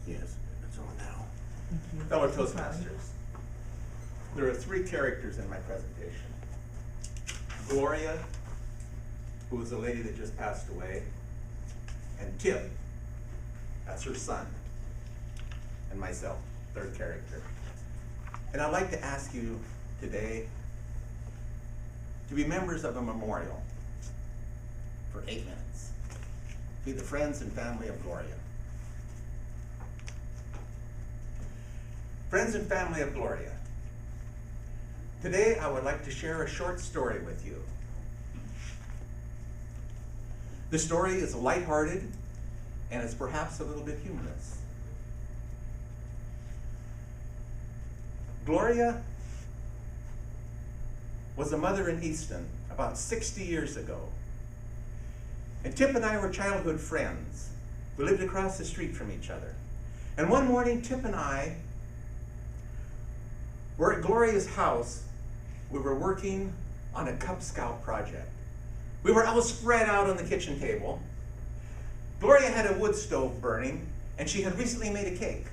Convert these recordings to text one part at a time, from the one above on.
Yes, it's on now. Thank you. Fellow Toastmasters, there are three characters in my presentation. Gloria, who was the lady that just passed away, and Tip, that's her son, and myself, third character. And I'd like to ask you today to be members of a memorial for 8 minutes. Be the friends and family of Gloria. Friends and family of Gloria, today I would like to share a short story with you. The story is lighthearted and it's perhaps a little bit humorous. Gloria was a mother in Easton about 60 years ago. And Tip and I were childhood friends. We lived across the street from each other. And one morning, Tip and I were at Gloria's house. We were working on a Cub Scout project. We were all spread out on the kitchen table. Gloria had a wood stove burning, and she had recently made a cake.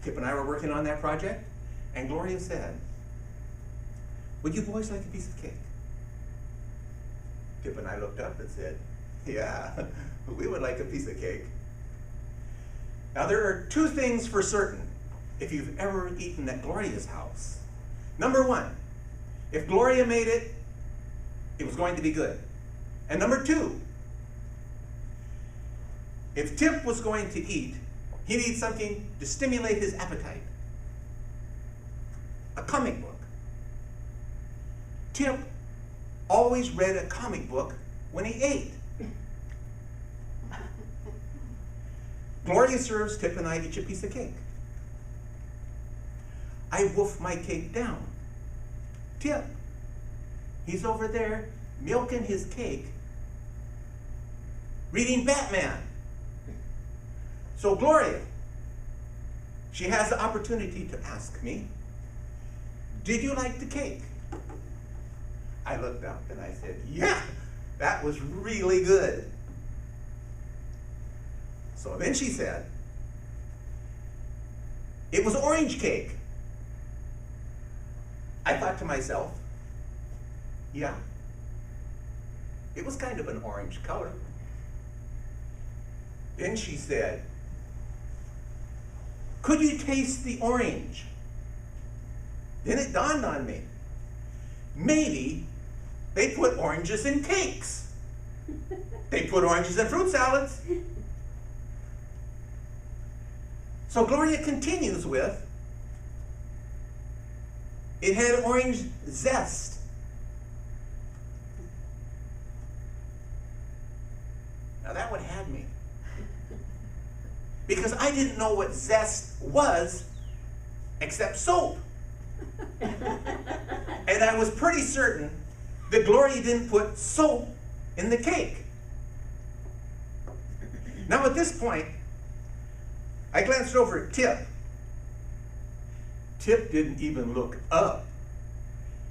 Tip and I were working on that project, and Gloria said, "Would you boys like a piece of cake?" Tip and I looked up and said, "Yeah, we would like a piece of cake." Now there are two things for certain if you've ever eaten at Gloria's house. Number one, if Gloria made it, it was going to be good. And number two, if Tip was going to eat, he needed something to stimulate his appetite. A comic book. Tip always read a comic book when he ate. Gloria serves Tip and I each a piece of cake. I wolf my cake down. Tip, he's over there milking his cake, reading Batman. So Gloria, she has the opportunity to ask me, "Did you like the cake?" I looked up and I said, "Yeah, that was really good." So then she said, "It was orange cake." I thought to myself, yeah, it was kind of an orange color. Then she said, "Could you taste the orange?" Then it dawned on me, maybe they put oranges in cakes. They put oranges in fruit salads. So Gloria continues with, "It had orange zest." Now that one had me. Because I didn't know what zest was except soap. And I was pretty certain that Gloria didn't put soap in the cake. Now at this point, I glanced over at Tip. Tip didn't even look up.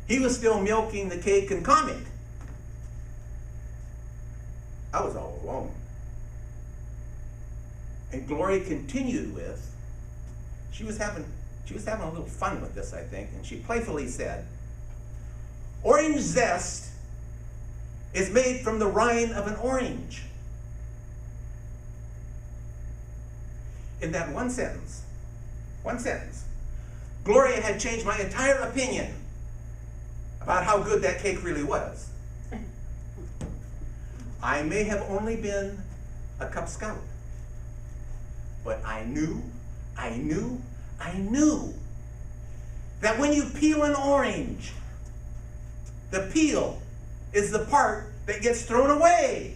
He was still milking the cake and comic. I was all alone. And Gloria continued with, she was having a little fun with this, I think, and she playfully said, "Orange zest is made from the rind of an orange." In that one sentence, Gloria had changed my entire opinion about how good that cake really was. I may have only been a Cub Scout, but I knew that when you peel an orange, the peel is the part that gets thrown away.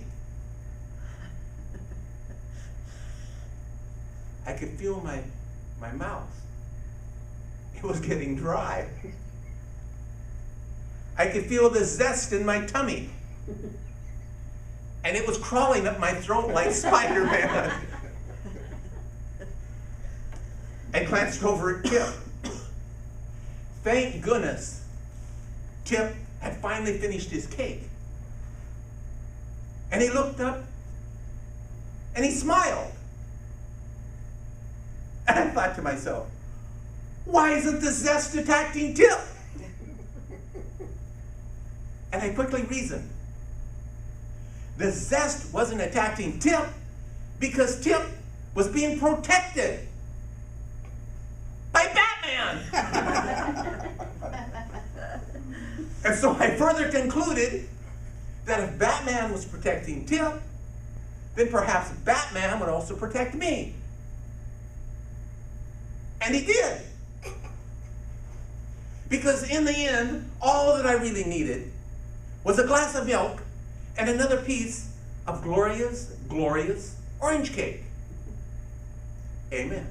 I could feel my mouth. It was getting dry. I could feel the zest in my tummy. And it was crawling up my throat like Spider-Man. I glanced over at Tip. Thank goodness Tip had finally finished his cake. And he looked up and he smiled. thought to myself, why isn't the zest attacking Tip? And I quickly reasoned. The zest wasn't attacking Tip because Tip was being protected by Batman. And so I further concluded that if Batman was protecting Tip, then perhaps Batman would also protect me. And he did. Because in the end, all that I really needed was a glass of milk and another piece of Gloria's orange cake. Amen.